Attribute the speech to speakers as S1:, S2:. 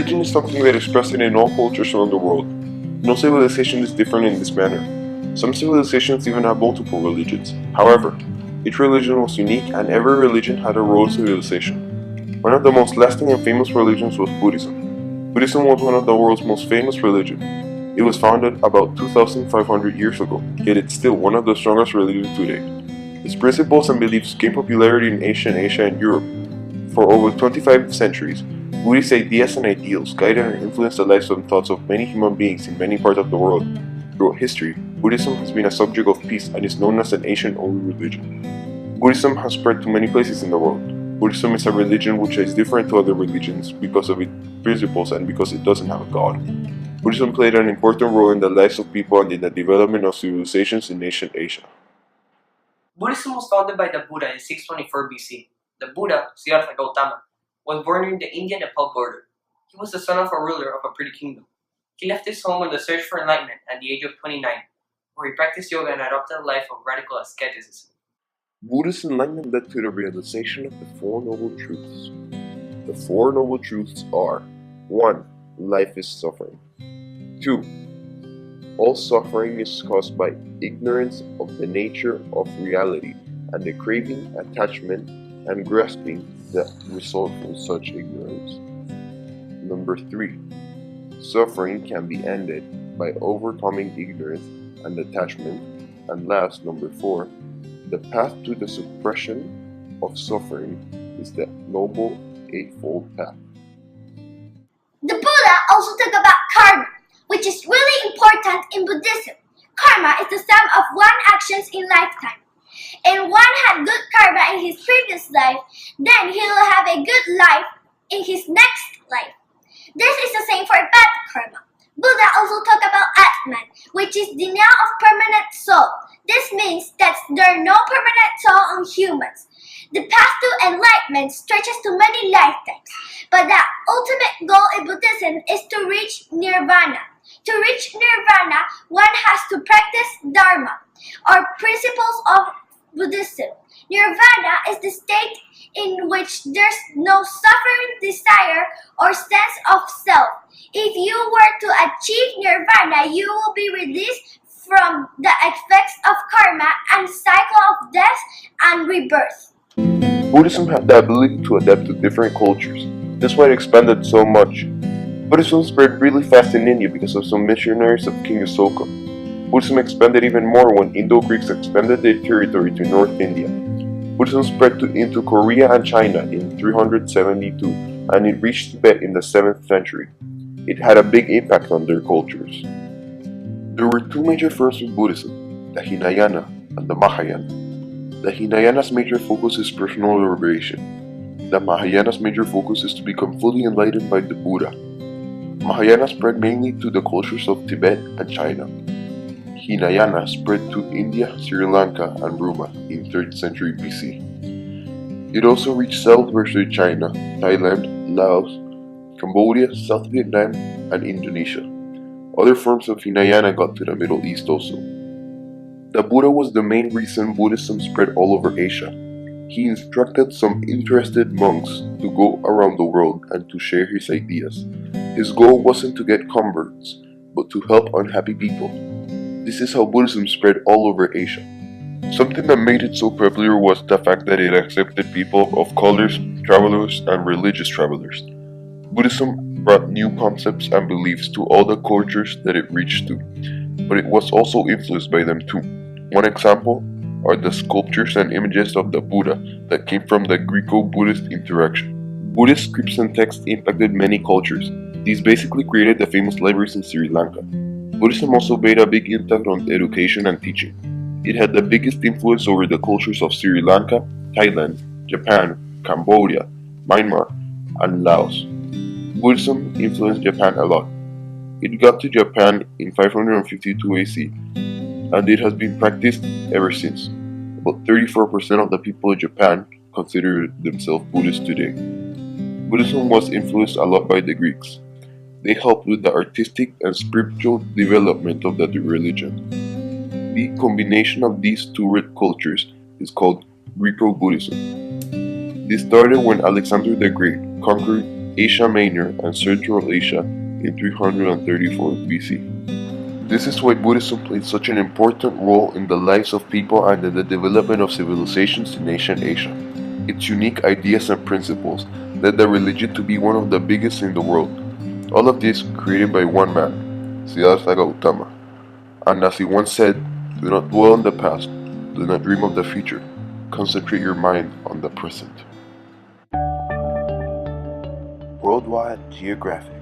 S1: Religion is something that is present in all cultures around the world. No civilization is different in this manner. Some civilizations even have multiple religions. However, each religion was unique and every religion had a role in civilization. One of the most lasting and famous religions was Buddhism. Buddhism was one of the world's most famous religions. It was founded about 2,500 years ago, yet it's still one of the strongest religions today. Its principles and beliefs gained popularity in ancient Asia and Europe. For over 25 centuries, Buddhist ideas and ideals guided and influenced the lives and thoughts of many human beings in many parts of the world. Throughout history, Buddhism has been a subject of peace and is known as an ancient-only religion. Buddhism has spread to many places in the world. Buddhism is a religion which is different to other religions because of its principles and because it doesn't have a god. Buddhism played an important role in the lives of people and in the development of civilizations in ancient Asia.
S2: Buddhism was founded by the Buddha in 624 BC. The Buddha, Siddhartha Gautama, was born in the India-Nepal border. He was the son of a ruler of a pretty kingdom. He left his home on the search for enlightenment at the age of 29, where he practiced yoga and adopted a life of radical asceticism.
S1: Buddhist enlightenment led to the realization of the Four Noble Truths. The Four Noble Truths are: 1. Life is suffering. 2. All suffering is caused by ignorance of the nature of reality and the craving, attachment, and grasping that result from such ignorance. Number 3. Suffering can be ended by overcoming ignorance and attachment. And last, number 4. The path to the suppression of suffering is the Noble Eightfold Path.
S3: The Buddha also talked about karma, which is really important in Buddhism. Karma is the sum of one's actions in lifetime. If one had good karma in his previous life, then he will have a good life in his next life. This is the same for bad karma. Buddha also talked about Atman, which is the now of permanent soul. This means that there are no permanent soul on humans. The path to enlightenment stretches to many lifetimes, but the ultimate goal in Buddhism is to reach nirvana. To reach nirvana, one has to practice dharma, or principles of Buddhism. Nirvana is the state in which there's no suffering, desire, or sense of self. If you were to achieve nirvana, you will be released from the effects of karma and cycle of death and rebirth.
S1: Buddhism had the ability to adapt to different cultures. That's why it expanded so much. Buddhism spread really fast in India because of some missionaries of King Asoka. Buddhism expanded even more when Indo-Greeks expanded their territory to North India. Buddhism spread into Korea and China in 372, and it reached Tibet in the 7th century. It had a big impact on their cultures. There were two major forms of Buddhism, the Hinayana and the Mahayana. The Hinayana's major focus is personal liberation. The Mahayana's major focus is to become fully enlightened by the Buddha. Mahayana spread mainly to the cultures of Tibet and China. Hinayana spread to India, Sri Lanka, and Burma in 3rd century BC. It also reached southwestern China, Thailand, Laos, Cambodia, South Vietnam, and Indonesia. Other forms of Hinayana got to the Middle East also. The Buddha was the main reason Buddhism spread all over Asia. He instructed some interested monks to go around the world and to share his ideas. His goal wasn't to get converts, but to help unhappy people. This is how Buddhism spread all over Asia. Something that made it so popular was the fact that it accepted people of colors, travelers, and religious travelers. Buddhism brought new concepts and beliefs to all the cultures that it reached to, but it was also influenced by them too. One example are the sculptures and images of the Buddha that came from the Greco-Buddhist interaction. Buddhist scripts and texts impacted many cultures. These basically created the famous libraries in Sri Lanka. Buddhism also made a big impact on education and teaching. It had the biggest influence over the cultures of Sri Lanka, Thailand, Japan, Cambodia, Myanmar, and Laos. Buddhism influenced Japan a lot. It got to Japan in 552 AC, and it has been practiced ever since. About 34% of the people in Japan consider themselves Buddhist today. Buddhism was influenced a lot by the Greeks. They helped with the artistic and spiritual development of the religion. The combination of these two cultures is called Greco-Buddhism. This started when Alexander the Great conquered Asia Minor, and Central Asia in 334 BC. This is why Buddhism played such an important role in the lives of people and in the development of civilizations in ancient Asia. Its unique ideas and principles led the religion to be one of the biggest in the world. All of this created by one man, Siddhartha Gautama. And as he once said, do not dwell on the past, do not dream of the future, concentrate your mind on the present. Worldwide Geographic.